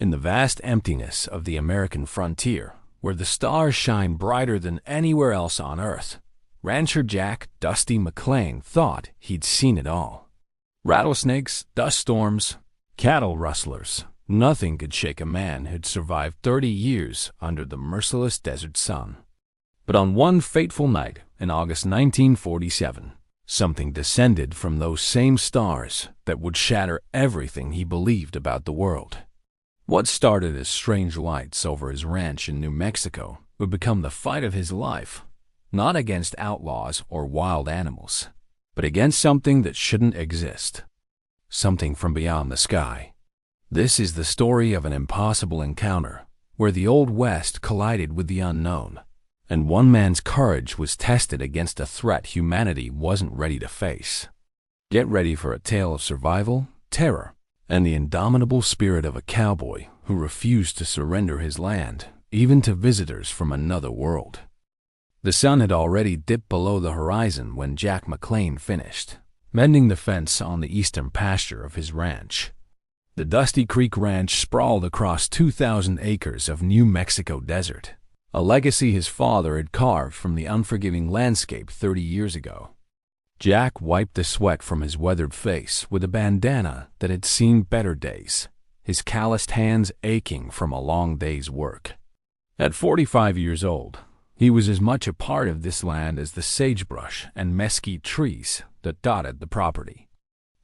In the vast emptiness of the American frontier, where the stars shine brighter than anywhere else on Earth, rancher Jack "Dusty" McLean thought he'd seen it all. Rattlesnakes, dust storms, cattle rustlers. Nothing could shake a man who'd survived 30 years under the merciless desert sun. But on one fateful night in August 1947, something descended from those same stars that would shatter everything he believed about the world. What started as strange lights over his ranch in New Mexico would become the fight of his life, not against outlaws or wild animals, but against something that shouldn't exist, something from beyond the sky. This is the story of an impossible encounter where the Old West collided with the unknown, and one man's courage was tested against a threat humanity wasn't ready to face. Get ready for a tale of survival, terror, and the indomitable spirit of a cowboy who refused to surrender his land, even to visitors from another world. The sun had already dipped below the horizon when Jack McLean finished, mending the fence on the eastern pasture of his ranch. The Dusty Creek Ranch sprawled across 2,000 acres of New Mexico desert, a legacy his father had carved from the unforgiving landscape 30 years ago. Jack wiped the sweat from his weathered face with a bandana that had seen better days, his calloused hands aching from a long day's work. At 45 years old, he was as much a part of this land as the sagebrush and mesquite trees that dotted the property.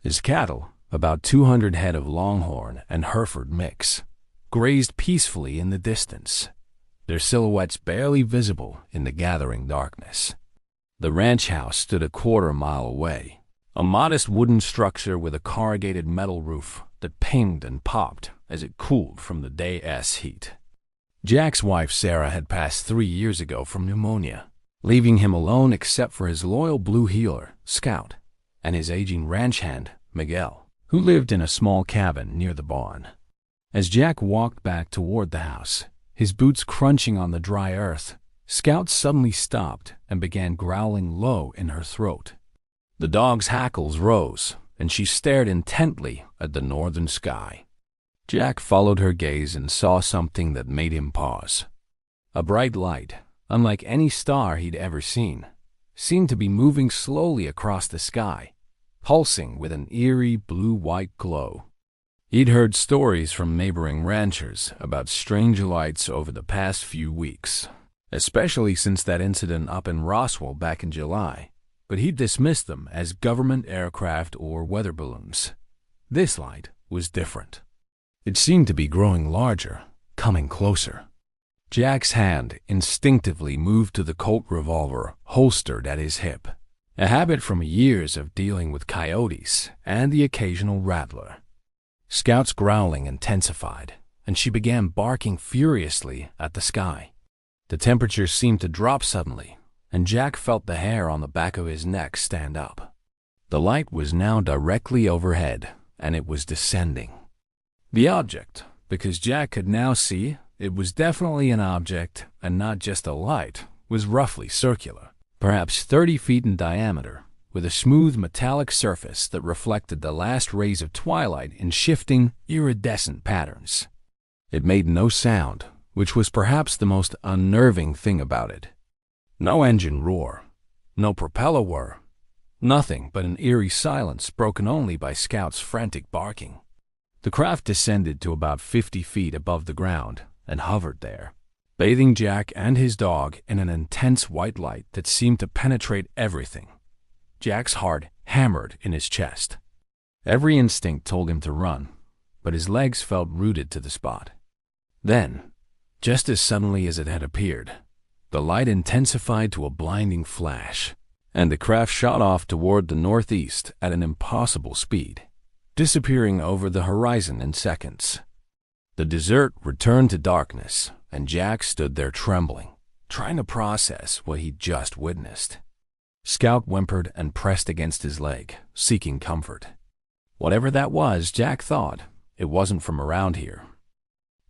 His cattle, about 200 head of Longhorn and Hereford mix, grazed peacefully in the distance, their silhouettes barely visible in the gathering darkness. The ranch house stood a quarter-mile away, a modest wooden structure with a corrugated metal roof that pinged and popped as it cooled from the day's heat. Jack's wife Sarah had passed 3 years ago from pneumonia, leaving him alone except for his loyal blue heeler, Scout, and his aging ranch hand, Miguel, who lived in a small cabin near the barn. As Jack walked back toward the house, his boots crunching on the dry earth, Scout suddenly stopped and began growling low in her throat. The dog's hackles rose, and she stared intently at the northern sky. Jack followed her gaze and saw something that made him pause. A bright light, unlike any star he'd ever seen, seemed to be moving slowly across the sky, pulsing with an eerie blue-white glow. He'd heard stories from neighboring ranchers about strange lights over the past few weeks, especially since that incident up in Roswell back in July, but he'd dismissed them as government aircraft or weather balloons. This light was different. It seemed to be growing larger, coming closer. Jack's hand instinctively moved to the Colt revolver holstered at his hip, a habit from years of dealing with coyotes and the occasional rattler. Scout's growling intensified, and she began barking furiously at the sky. The temperature seemed to drop suddenly, and Jack felt the hair on the back of his neck stand up. The light was now directly overhead, and it was descending. The object, because Jack could now see it was definitely an object and not just a light, was roughly circular, perhaps 30 feet in diameter, with a smooth metallic surface that reflected the last rays of twilight in shifting, iridescent patterns. It made no sound, which was perhaps the most unnerving thing about it. No engine roar, no propeller whir, nothing but an eerie silence broken only by Scout's frantic barking. The craft descended to about 50 feet above the ground and hovered there, bathing Jack and his dog in an intense white light that seemed to penetrate everything. Jack's heart hammered in his chest. Every instinct told him to run, but his legs felt rooted to the spot. Then, just as suddenly as it had appeared, the light intensified to a blinding flash, and the craft shot off toward the northeast at an impossible speed, disappearing over the horizon in seconds. The desert returned to darkness, and Jack stood there trembling, trying to process what he'd just witnessed. Scout whimpered and pressed against his leg, seeking comfort. Whatever that was, Jack thought, it wasn't from around here.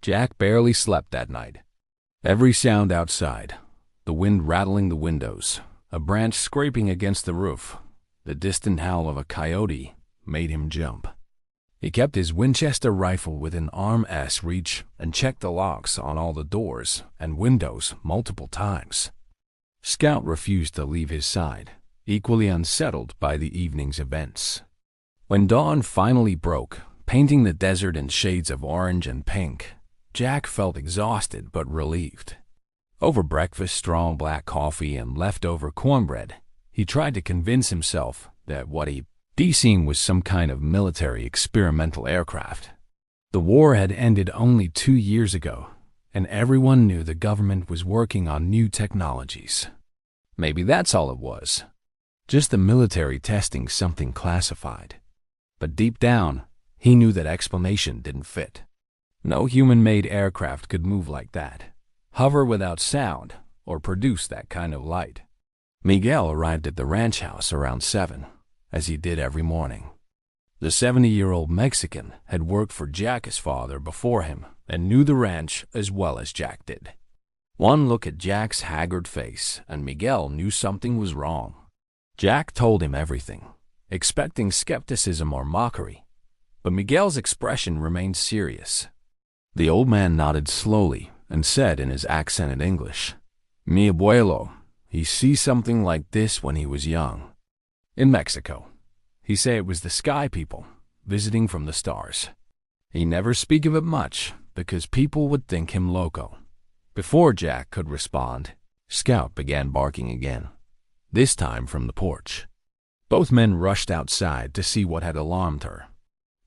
Jack barely slept that night. Every sound outside, the wind rattling the windows, a branch scraping against the roof, the distant howl of a coyote, made him jump. He kept his Winchester rifle within arm's reach and checked the locks on all the doors and windows multiple times. Scout refused to leave his side, equally unsettled by the evening's events. When dawn finally broke, painting the desert in shades of orange and pink, Jack felt exhausted but relieved. Over breakfast, strong black coffee, and leftover cornbread, he tried to convince himself that what he'd seen was some kind of military experimental aircraft. The war had ended only 2 years ago, and everyone knew the government was working on new technologies. Maybe that's all it was. Just the military testing something classified. But deep down, he knew that explanation didn't fit. No human-made aircraft could move like that, hover without sound, or produce that kind of light. Miguel arrived at the ranch house around 7, as he did every morning. The 70-year-old Mexican had worked for Jack's father before him and knew the ranch as well as Jack did. One look at Jack's haggard face, and Miguel knew something was wrong. Jack told him everything, expecting skepticism or mockery, but Miguel's expression remained serious. The old man nodded slowly and said in his accented English, "Mi abuelo, he see something like this when he was young. In Mexico. He say it was the sky people, visiting from the stars. He never speak of it much, because people would think him loco." Before Jack could respond, Scout began barking again, this time from the porch. Both men rushed outside to see what had alarmed her.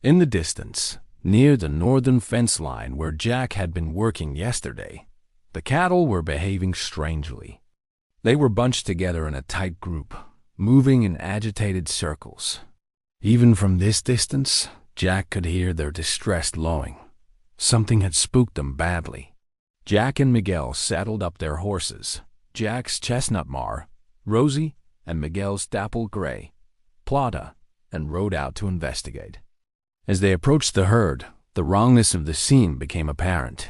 In the distance, near the northern fence line where Jack had been working yesterday, the cattle were behaving strangely. They were bunched together in a tight group, moving in agitated circles. Even from this distance, Jack could hear their distressed lowing. Something had spooked them badly. Jack and Miguel saddled up their horses, Jack's chestnut mare, Rosie, and Miguel's dapple gray, Plata, and rode out to investigate. As they approached the herd, the wrongness of the scene became apparent.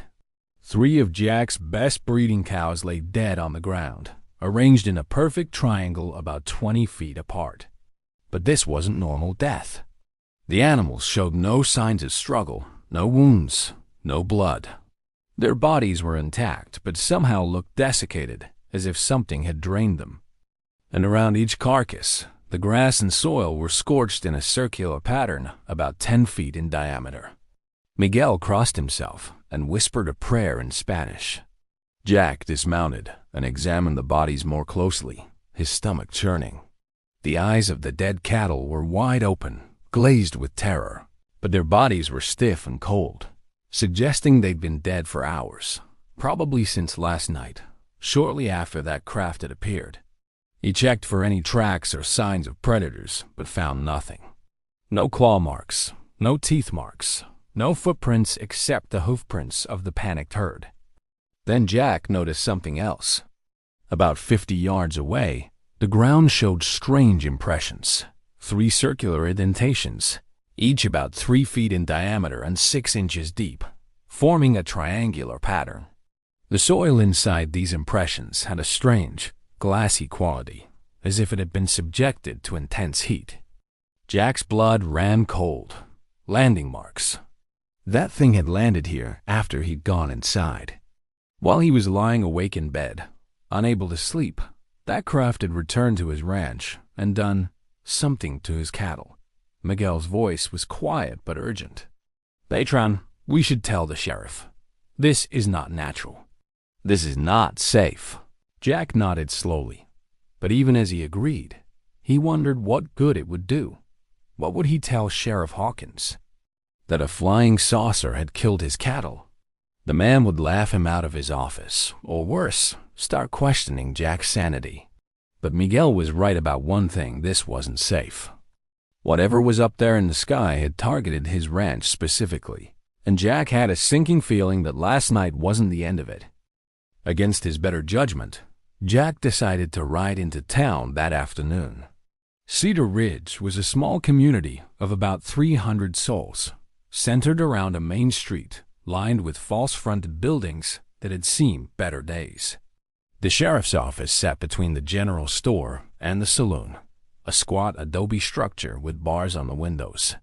3 of Jack's best breeding cows lay dead on the ground, arranged in a perfect triangle about 20 feet apart. But this wasn't normal death. The animals showed no signs of struggle, no wounds, no blood. Their bodies were intact, but somehow looked desiccated, as if something had drained them. And around each carcass, the grass and soil were scorched in a circular pattern about 10 feet in diameter. Miguel crossed himself and whispered a prayer in Spanish. Jack dismounted and examined the bodies more closely, his stomach churning. The eyes of the dead cattle were wide open, glazed with terror, but their bodies were stiff and cold, suggesting they'd been dead for hours, probably since last night, shortly after that craft had appeared. He checked for any tracks or signs of predators, but found nothing. No claw marks, no teeth marks, no footprints except the hoofprints of the panicked herd. Then Jack noticed something else. About 50 yards away, the ground showed strange impressions, 3 circular indentations, each about 3 feet in diameter and 6 inches deep, forming a triangular pattern. The soil inside these impressions had a strange, glassy quality, as if it had been subjected to intense heat. Jack's blood ran cold. Landing marks. That thing had landed here after he'd gone inside. While he was lying awake in bed, unable to sleep, that craft had returned to his ranch and done something to his cattle. Miguel's voice was quiet but urgent. "Patron, we should tell the sheriff. This is not natural. This is not safe." Jack nodded slowly, but even as he agreed, he wondered what good it would do. What would he tell Sheriff Hawkins? That a flying saucer had killed his cattle? The man would laugh him out of his office, or worse, start questioning Jack's sanity. But Miguel was right about one thing: this wasn't safe. Whatever was up there in the sky had targeted his ranch specifically, and Jack had a sinking feeling that last night wasn't the end of it. Against his better judgment, Jack decided to ride into town that afternoon. Cedar Ridge was a small community of about 300 souls, centered around a main street lined with false-fronted buildings that had seen better days. The sheriff's office sat between the general store and the saloon, a squat adobe structure with bars on the windows.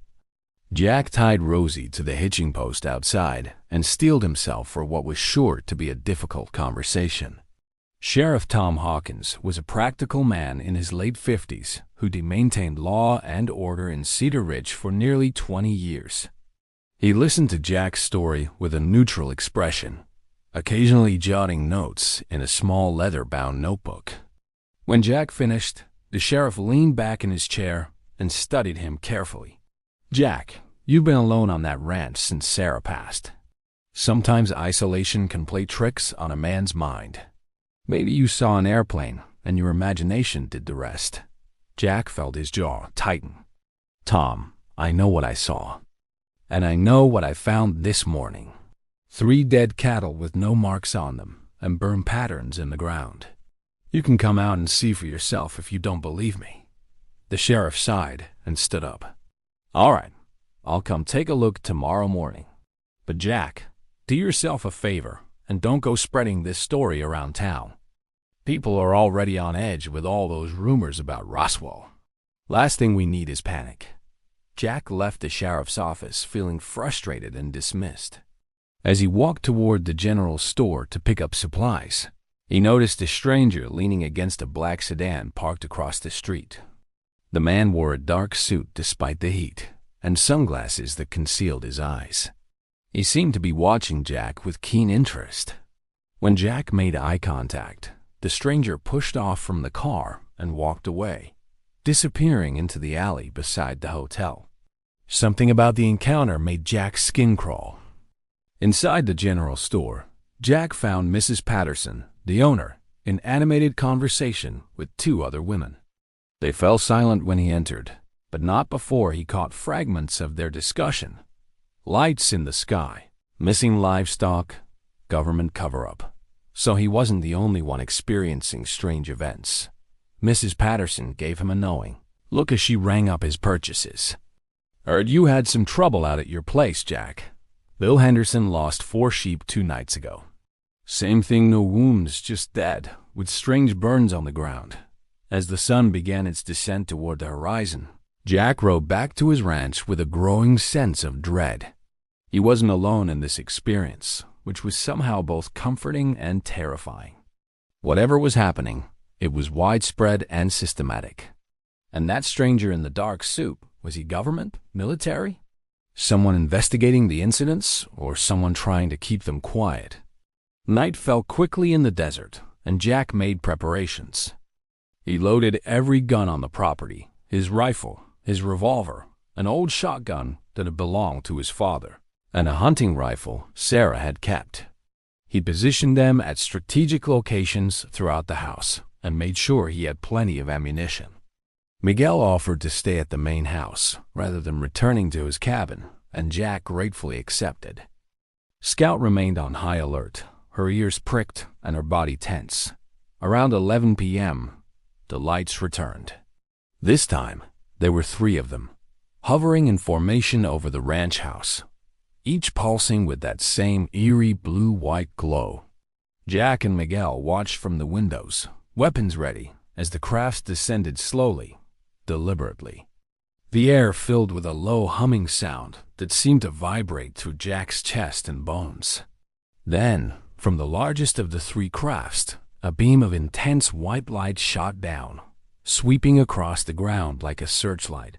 Jack tied Rosie to the hitching post outside and steeled himself for what was sure to be a difficult conversation. Sheriff Tom Hawkins was a practical man in his late 50s who'd maintained law and order in Cedar Ridge for nearly 20 years. He listened to Jack's story with a neutral expression, occasionally jotting notes in a small leather-bound notebook. When Jack finished, the sheriff leaned back in his chair and studied him carefully. "Jack, you've been alone on that ranch since Sarah passed. Sometimes isolation can play tricks on a man's mind. Maybe you saw an airplane and your imagination did the rest." Jack felt his jaw tighten. "Tom, I know what I saw. And I know what I found this morning. 3 dead cattle with no marks on them and burn patterns in the ground. You can come out and see for yourself if you don't believe me." The sheriff sighed and stood up. "All right, I'll come take a look tomorrow morning. But Jack, do yourself a favor and don't go spreading this story around town. People are already on edge with all those rumors about Roswell. Last thing we need is panic." Jack left the sheriff's office feeling frustrated and dismissed. As he walked toward the general store to pick up supplies, he noticed a stranger leaning against a black sedan parked across the street. The man wore a dark suit despite the heat, and sunglasses that concealed his eyes. He seemed to be watching Jack with keen interest. When Jack made eye contact, the stranger pushed off from the car and walked away, disappearing into the alley beside the hotel. Something about the encounter made Jack's skin crawl. Inside the general store, Jack found Mrs. Patterson, the owner, in animated conversation with 2 other women. They fell silent when he entered, but not before he caught fragments of their discussion. Lights in the sky, missing livestock, government cover-up. So he wasn't the only one experiencing strange events. Mrs. Patterson gave him a knowing look as she rang up his purchases. "Heard you had some trouble out at your place, Jack. Bill Henderson lost 4 sheep 2 nights ago. Same thing, no wounds, just dead, with strange burns on the ground." As the sun began its descent toward the horizon, Jack rode back to his ranch with a growing sense of dread. He wasn't alone in this experience, which was somehow both comforting and terrifying. Whatever was happening, it was widespread and systematic. And that stranger in the dark suit, was he government, military? Someone investigating the incidents, or someone trying to keep them quiet? Night fell quickly in the desert, and Jack made preparations. He loaded every gun on the property, his rifle, his revolver, an old shotgun that had belonged to his father, and a hunting rifle Sarah had kept. He positioned them at strategic locations throughout the house and made sure he had plenty of ammunition. Miguel offered to stay at the main house rather than returning to his cabin, and Jack gratefully accepted. Scout remained on high alert, her ears pricked and her body tense. Around 11 p.m., the lights returned. This time, there were 3 of them, hovering in formation over the ranch house, each pulsing with that same eerie blue-white glow. Jack and Miguel watched from the windows, weapons ready, as the crafts descended slowly, deliberately. The air filled with a low humming sound that seemed to vibrate through Jack's chest and bones. Then, from the largest of the 3 crafts, a beam of intense white light shot down, sweeping across the ground like a searchlight.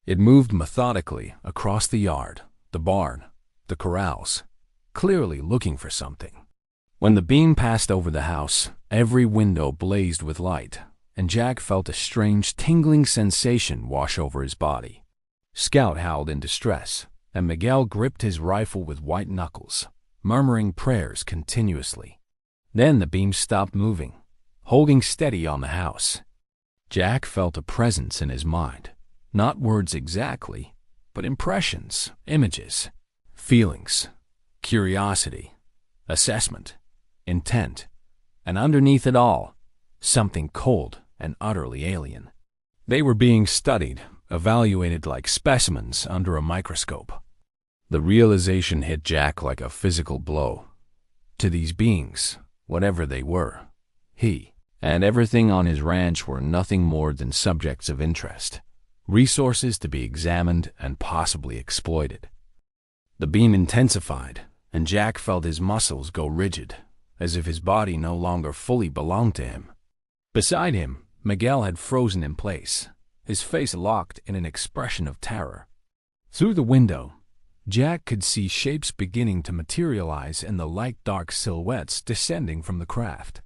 It moved methodically across the yard, the barn, the corrals, clearly looking for something. When the beam passed over the house, every window blazed with light, and Jack felt a strange tingling sensation wash over his body. Scout howled in distress, and Miguel gripped his rifle with white knuckles, murmuring prayers continuously. Then the beam stopped moving, holding steady on the house. Jack felt a presence in his mind, not words exactly, but impressions, images, feelings, curiosity, assessment, intent, and underneath it all, something cold and utterly alien. They were being studied, evaluated like specimens under a microscope. The realization hit Jack like a physical blow. To these beings, whatever they were, he and everything on his ranch were nothing more than subjects of interest, resources to be examined and possibly exploited. The beam intensified, and Jack felt his muscles go rigid, as if his body no longer fully belonged to him. Beside him, Miguel had frozen in place, his face locked in an expression of terror. Through the window, Jack could see shapes beginning to materialize in the light-dark silhouettes descending from the craft.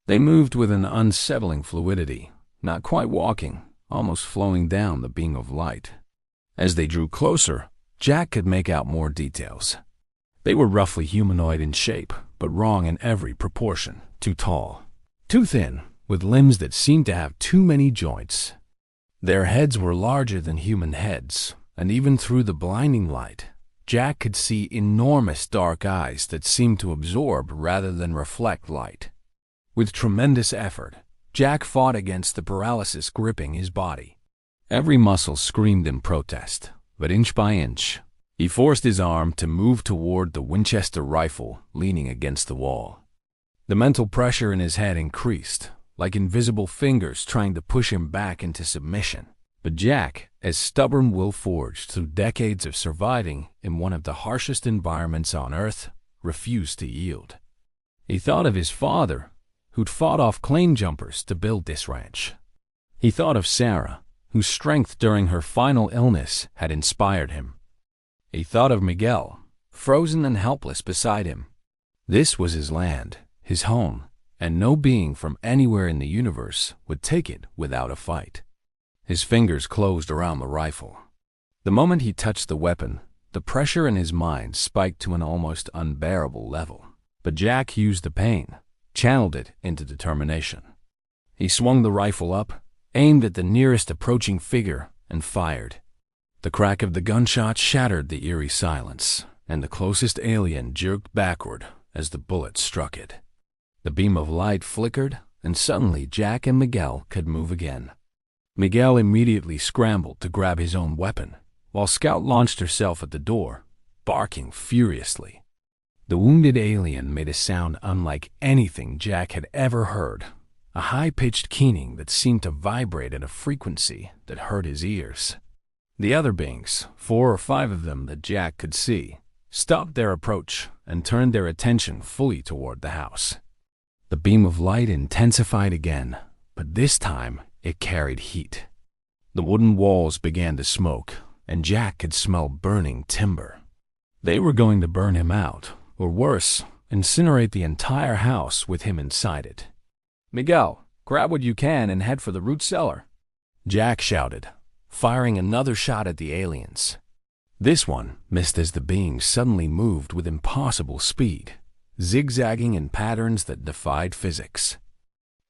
They moved with an unsettling fluidity, not quite walking, almost flowing down the beam of light. As they drew closer, Jack could make out more details. They were roughly humanoid in shape, but wrong in every proportion. Too tall, too thin, with limbs that seemed to have too many joints. Their heads were larger than human heads, and even through the blinding light, Jack could see enormous dark eyes that seemed to absorb rather than reflect light. With tremendous effort, Jack fought against the paralysis gripping his body. Every muscle screamed in protest, but inch by inch, he forced his arm to move toward the Winchester rifle leaning against the wall. The mental pressure in his head increased, like invisible fingers trying to push him back into submission. But Jack, as stubborn will forged through decades of surviving in one of the harshest environments on Earth, refused to yield. He thought of his father, who'd fought off claim jumpers to build this ranch. He thought of Sarah, whose strength during her final illness had inspired him. He thought of Miguel, frozen and helpless beside him. This was his land, his home, and no being from anywhere in the universe would take it without a fight. His fingers closed around the rifle. The moment he touched the weapon, the pressure in his mind spiked to an almost unbearable level. But Jack used the pain, channeled it into determination. He swung the rifle up, aimed at the nearest approaching figure, and fired. The crack of the gunshot shattered the eerie silence, and the closest alien jerked backward as the bullet struck it. The beam of light flickered, and suddenly Jack and Miguel could move again. Miguel immediately scrambled to grab his own weapon, while Scout launched herself at the door, barking furiously. The wounded alien made a sound unlike anything Jack had ever heard, a high-pitched keening that seemed to vibrate at a frequency that hurt his ears. The other beings, 4 or 5 of them that Jack could see, stopped their approach and turned their attention fully toward the house. The beam of light intensified again, but this time it carried heat. The wooden walls began to smoke, and Jack could smell burning timber. They were going to burn him out, or worse, incinerate the entire house with him inside it. "Miguel, grab what you can and head for the root cellar," Jack shouted, firing another shot at the aliens. This one missed as the beings suddenly moved with impossible speed, zigzagging in patterns that defied physics.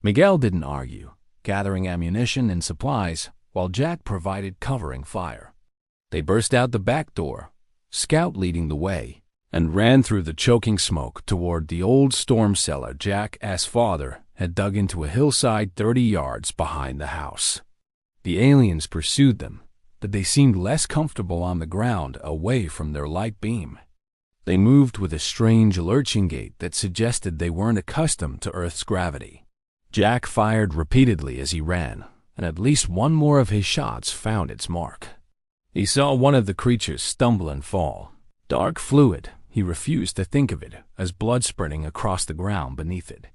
Miguel didn't argue, gathering ammunition and supplies while Jack provided covering fire. They burst out the back door, Scout leading the way, and ran through the choking smoke toward the old storm cellar Jack's father had dug into a hillside 30 yards behind the house. The aliens pursued them, but they seemed less comfortable on the ground away from their light beam. They moved with a strange lurching gait that suggested they weren't accustomed to Earth's gravity. Jack fired repeatedly as he ran, and at least one more of his shots found its mark. He saw one of the creatures stumble and fall. Dark fluid, he refused to think of it as blood spurting across the ground beneath it.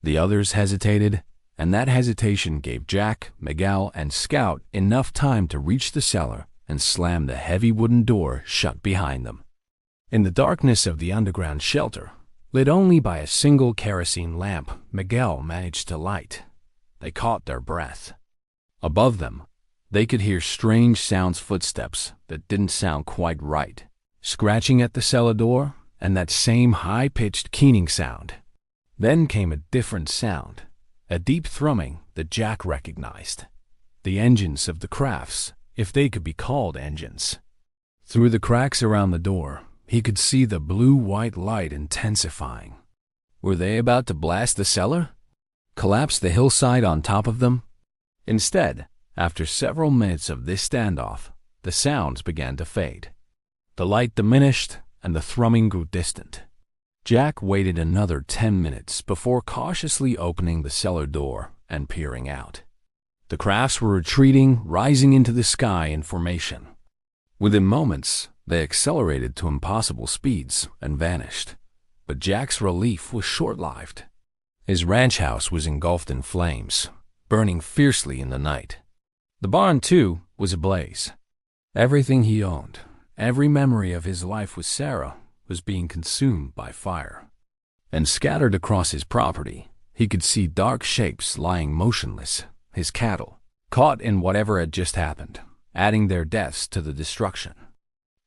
The others hesitated, and that hesitation gave Jack, Miguel, and Scout enough time to reach the cellar and slam the heavy wooden door shut behind them. In the darkness of the underground shelter, lit only by a single kerosene lamp Miguel managed to light, they caught their breath. Above them, they could hear strange sounds, footsteps that didn't sound quite right, scratching at the cellar door, and that same high-pitched keening sound. Then came a different sound, a deep thrumming that Jack recognized. The engines of the crafts, if they could be called engines. Through the cracks around the door, he could see the blue-white light intensifying. Were they about to blast the cellar? Collapse the hillside on top of them? Instead, after several minutes of this standoff, the sounds began to fade. The light diminished, and the thrumming grew distant. Jack waited another 10 minutes before cautiously opening the cellar door and peering out. The crafts were retreating, rising into the sky in formation. Within moments, they accelerated to impossible speeds and vanished. But Jack's relief was short-lived. His ranch house was engulfed in flames, burning fiercely in the night. The barn, too, was ablaze. Everything he owned, every memory of his life with Sarah, was being consumed by fire. And scattered across his property, he could see dark shapes lying motionless, his cattle, caught in whatever had just happened, adding their deaths to the destruction.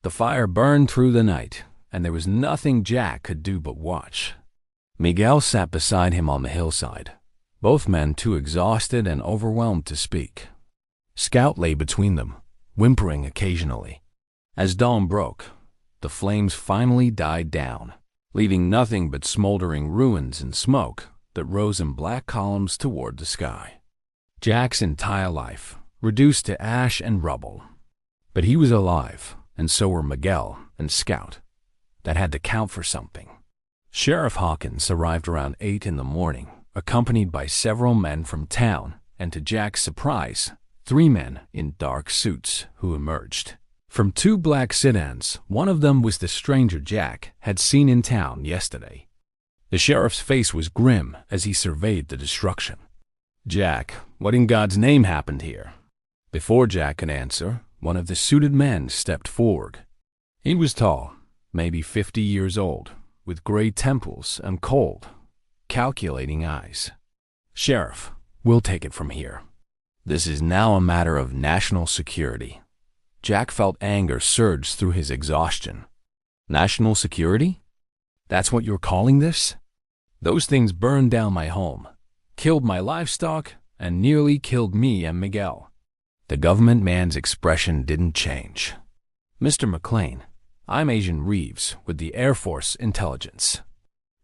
The fire burned through the night, and there was nothing Jack could do but watch. Miguel sat beside him on the hillside, both men too exhausted and overwhelmed to speak. Scout lay between them, whimpering occasionally. As dawn broke, the flames finally died down, leaving nothing but smoldering ruins and smoke that rose in black columns toward the sky. Jack's entire life reduced to ash and rubble. But he was alive, and so were Miguel and Scout. That had to count for something. Sheriff Hawkins arrived around 8 in the morning, accompanied by several men from town, and to Jack's surprise, 3 men in dark suits who emerged. From 2 black sedans, one of them was the stranger Jack had seen in town yesterday. The sheriff's face was grim as he surveyed the destruction. "Jack, what in God's name happened here?" Before Jack could answer, one of the suited men stepped forward. He was tall, maybe 50 years old, with gray temples and cold, calculating eyes. "Sheriff, we'll take it from here. This is now a matter of national security." Jack felt anger surge through his exhaustion. National security? That's what you're calling this? Those things burned down my home, killed my livestock, and nearly killed me and Miguel. The government man's expression didn't change. "Mr. McLean, I'm Agent Reeves with the Air Force Intelligence.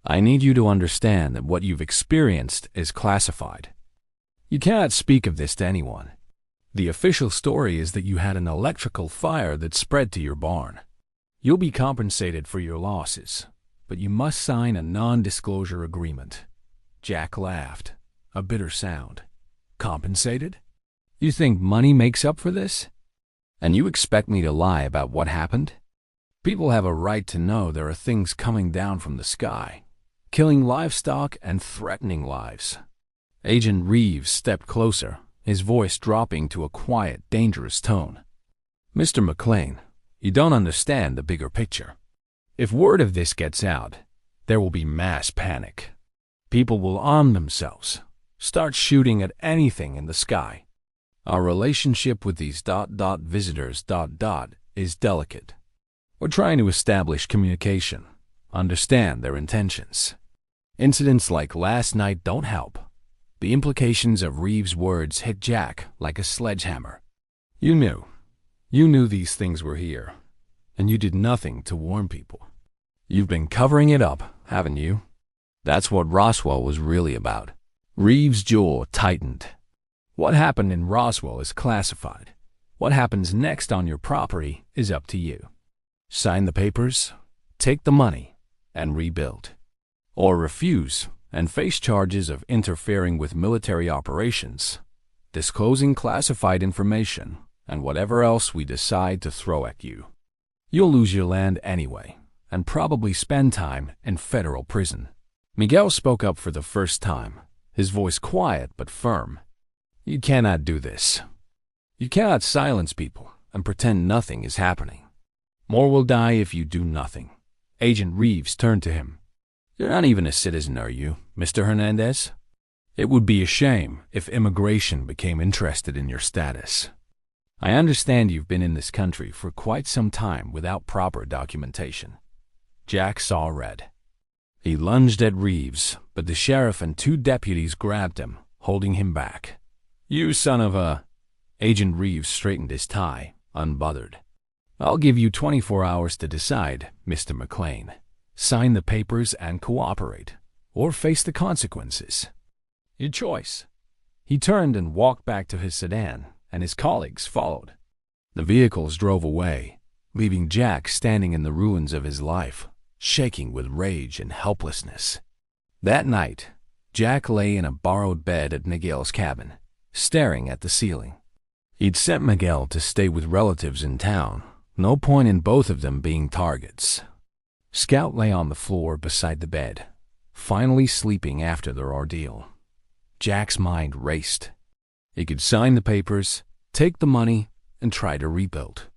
I need you to understand that what you've experienced is classified. You cannot speak of this to anyone. The official story is that you had an electrical fire that spread to your barn. You'll be compensated for your losses, but you must sign a non-disclosure agreement." Jack laughed, a bitter sound. "Compensated? You think money makes up for this? And you expect me to lie about what happened? People have a right to know there are things coming down from the sky, killing livestock and threatening lives." Agent Reeves stepped closer, his voice dropping to a quiet, dangerous tone. "Mr. McLean, you don't understand the bigger picture. If word of this gets out, there will be mass panic. People will arm themselves, start shooting at anything in the sky. Our relationship with these visitors is delicate. We're trying to establish communication, understand their intentions. Incidents like last night don't help." The implications of Reeves' words hit Jack like a sledgehammer. You knew these things were here, and you did nothing to warn people. You've been covering it up, haven't you? That's what Roswell was really about." Reeves' jaw tightened. "What happened in Roswell is classified. What happens next on your property is up to you. Sign the papers, take the money, and rebuild. Or refuse and face charges of interfering with military operations, disclosing classified information, and whatever else we decide to throw at you. You'll lose your land anyway, and probably spend time in federal prison." Miguel spoke up for the first time, his voice quiet but firm. "You cannot do this. You cannot silence people and pretend nothing is happening. More will die if you do nothing." Agent Reeves turned to him. "You're not even a citizen, are you, Mr. Hernandez? It would be a shame if immigration became interested in your status. I understand you've been in this country for quite some time without proper documentation." Jack saw red. He lunged at Reeves, but the sheriff and 2 deputies grabbed him, holding him back. "You son of a—" Agent Reeves straightened his tie, unbothered. "I'll give you 24 hours to decide, Mr. McLean. Sign the papers and cooperate, or face the consequences. Your choice." He turned and walked back to his sedan, and his colleagues followed. The vehicles drove away, leaving Jack standing in the ruins of his life, shaking with rage and helplessness. That night, Jack lay in a borrowed bed at Miguel's cabin. staring at the ceiling. He'd sent Miguel to stay with relatives in town. No point in both of them being targets. Scout lay on the floor beside the bed, finally sleeping after their ordeal. Jack's mind raced. He could sign the papers, take the money, and try to rebuild.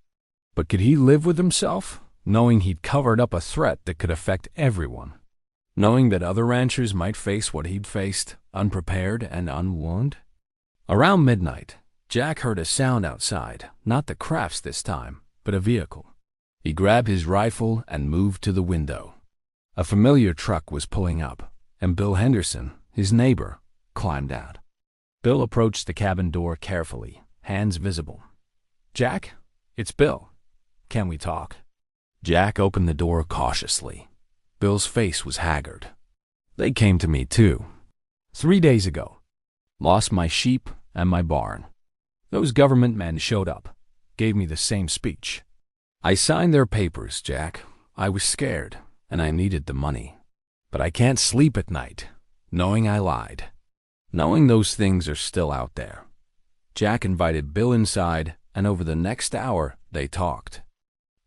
But could he live with himself, knowing he'd covered up a threat that could affect everyone? Knowing that other ranchers might face what he'd faced, unprepared and unwarned? Around midnight, Jack heard a sound outside, not the Crafts this time, but a vehicle. He grabbed his rifle and moved to the window. A familiar truck was pulling up, and Bill Henderson, his neighbor, climbed out. Bill approached the cabin door carefully, hands visible. "Jack, it's Bill. Can we talk?" Jack opened the door cautiously. Bill's face was haggard. "They came to me too. 3 days ago. Lost my sheep and my barn. Those government men showed up, gave me the same speech. I signed their papers, Jack. I was scared, and I needed the money. But I can't sleep at night, knowing I lied. Knowing those things are still out there." Jack invited Bill inside, and over the next hour, they talked.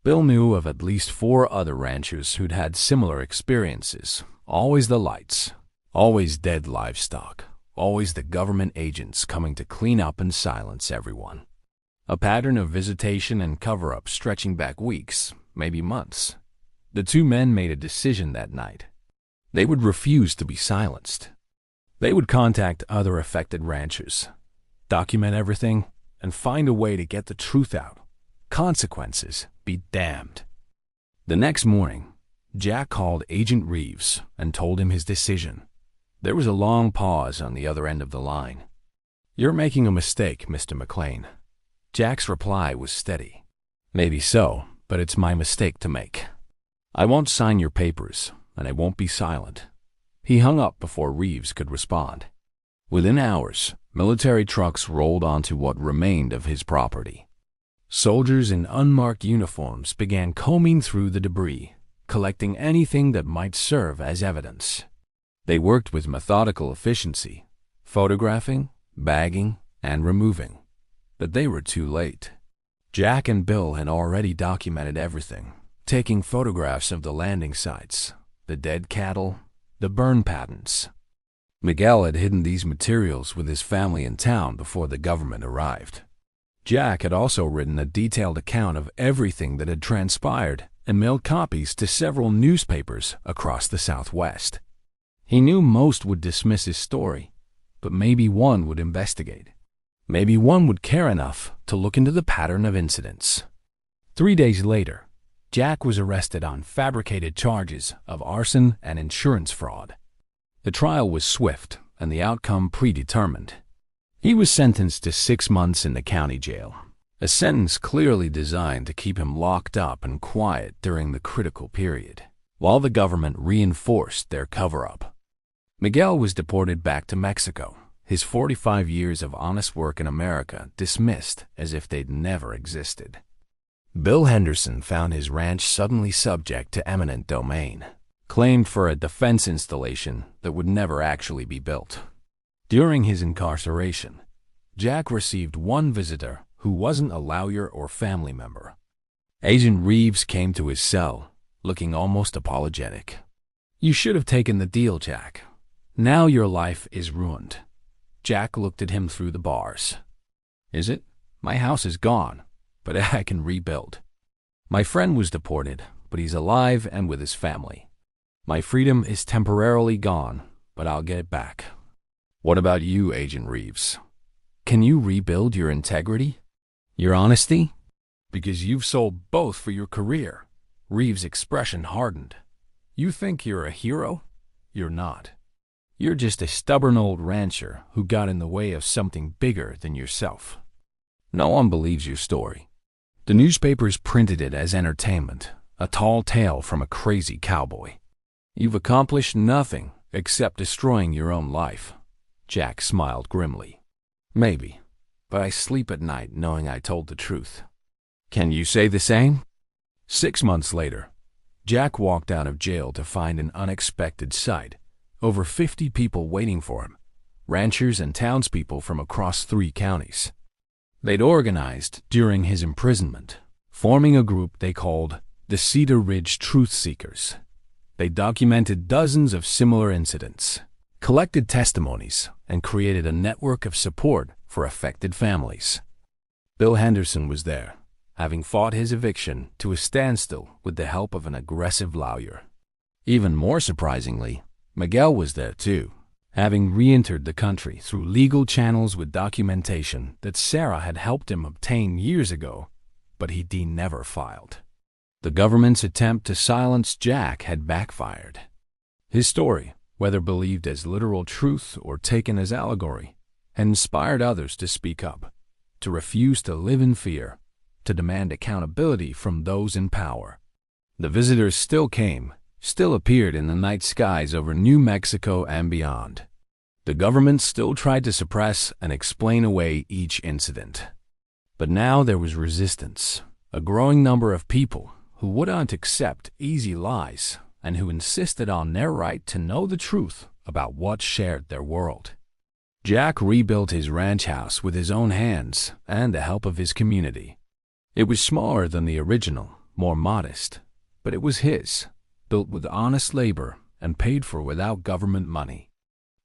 Bill knew of at least 4 other ranchers who'd had similar experiences. Always the lights, always dead livestock, always the government agents coming to clean up and silence everyone. A pattern of visitation and cover-up stretching back weeks, maybe months. The 2 men made a decision that night. They would refuse to be silenced. They would contact other affected ranchers, document everything, and find a way to get the truth out. Consequences be damned. The next morning, Jack called Agent Reeves and told him his decision. There was a long pause on the other end of the line. "You're making a mistake, Mr. McLean." Jack's reply was steady. "Maybe so, but it's my mistake to make. I won't sign your papers, and I won't be silent." He hung up before Reeves could respond. Within hours, military trucks rolled onto what remained of his property. Soldiers in unmarked uniforms began combing through the debris, collecting anything that might serve as evidence. They worked with methodical efficiency, photographing, bagging, and removing. But they were too late. Jack and Bill had already documented everything, taking photographs of the landing sites, the dead cattle, the burn patterns. Miguel had hidden these materials with his family in town before the government arrived. Jack had also written a detailed account of everything that had transpired and mailed copies to several newspapers across the Southwest. He knew most would dismiss his story, but maybe one would investigate. Maybe one would care enough to look into the pattern of incidents. 3 days later, Jack was arrested on fabricated charges of arson and insurance fraud. The trial was swift and the outcome predetermined. He was sentenced to 6 months in the county jail, a sentence clearly designed to keep him locked up and quiet during the critical period, while the government reinforced their cover-up. Miguel was deported back to Mexico, his 45 years of honest work in America dismissed as if they'd never existed. Bill Henderson found his ranch suddenly subject to eminent domain, claimed for a defense installation that would never actually be built. During his incarceration, Jack received one visitor who wasn't a lawyer or family member. Agent Reeves came to his cell, looking almost apologetic. "You should have taken the deal, Jack. Now your life is ruined." Jack looked at him through the bars. "Is it? My house is gone, but I can rebuild. My friend was deported, but he's alive and with his family. My freedom is temporarily gone, but I'll get it back. What about you, Agent Reeves? Can you rebuild your integrity? Your honesty? Because you've sold both for your career." Reeves' expression hardened. "You think you're a hero? You're not. You're just a stubborn old rancher who got in the way of something bigger than yourself. No one believes your story. The newspapers printed it as entertainment, a tall tale from a crazy cowboy. You've accomplished nothing except destroying your own life." Jack smiled grimly. "Maybe, but I sleep at night knowing I told the truth. Can you say the same?" 6 months later, Jack walked out of jail to find an unexpected sight. Over 50 people waiting for him, ranchers and townspeople from across 3 counties. They'd organized during his imprisonment, forming a group they called the Cedar Ridge Truth Seekers. They documented dozens of similar incidents, collected testimonies, and created a network of support for affected families. Bill Henderson was there, having fought his eviction to a standstill with the help of an aggressive lawyer. Even more surprisingly, Miguel was there too, having re-entered the country through legal channels with documentation that Sarah had helped him obtain years ago, but he'd never filed. The government's attempt to silence Jack had backfired. His story, whether believed as literal truth or taken as allegory, had inspired others to speak up, to refuse to live in fear, to demand accountability from those in power. The visitors still came, still appeared in the night skies over New Mexico and beyond. The government still tried to suppress and explain away each incident. But now there was resistance, a growing number of people who wouldn't accept easy lies and who insisted on their right to know the truth about what shared their world. Jack rebuilt his ranch house with his own hands and the help of his community. It was smaller than the original, more modest, but it was his, built with honest labor and paid for without government money.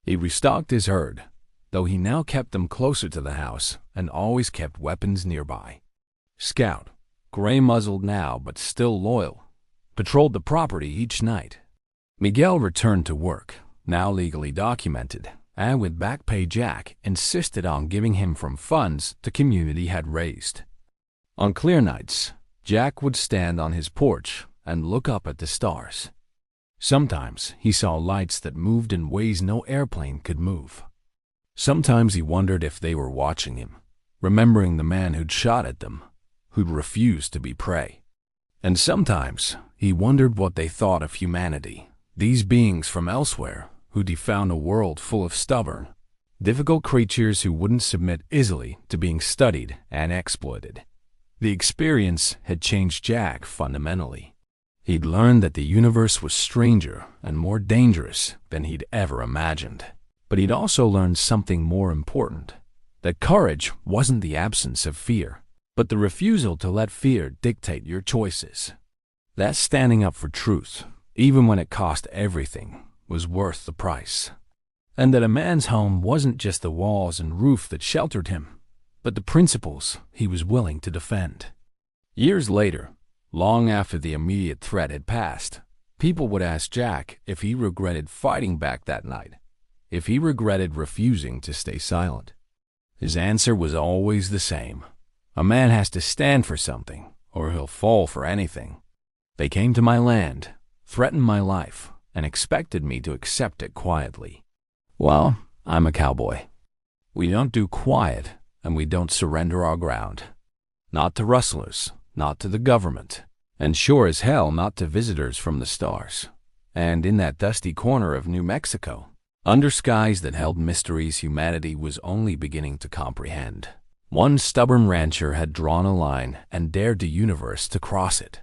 He restocked his herd, though he now kept them closer to the house and always kept weapons nearby. Scout, gray-muzzled now but still loyal, patrolled the property each night. Miguel returned to work, now legally documented, and with back pay Jack insisted on giving him from funds the community had raised. On clear nights, Jack would stand on his porch and look up at the stars. Sometimes he saw lights that moved in ways no airplane could move. Sometimes he wondered if they were watching him, remembering the man who'd shot at them, who'd refused to be prey. And sometimes he wondered what they thought of humanity, these beings from elsewhere who'd found a world full of stubborn, difficult creatures who wouldn't submit easily to being studied and exploited. The experience had changed Jack fundamentally. He'd learned that the universe was stranger and more dangerous than he'd ever imagined. But he'd also learned something more important, that courage wasn't the absence of fear, but the refusal to let fear dictate your choices. That standing up for truth, even when it cost everything, was worth the price. And that a man's home wasn't just the walls and roof that sheltered him, but the principles he was willing to defend. Years later, long after the immediate threat had passed, people would ask Jack if he regretted fighting back that night, if he regretted refusing to stay silent. His answer was always the same. A man has to stand for something, or he'll fall for anything. They came to my land, threatened my life, and expected me to accept it quietly. Well, I'm a cowboy. We don't do quiet, and we don't surrender our ground. Not to rustlers, not to the government, and sure as hell not to visitors from the stars. And in that dusty corner of New Mexico, under skies that held mysteries humanity was only beginning to comprehend, one stubborn rancher had drawn a line and dared the universe to cross it.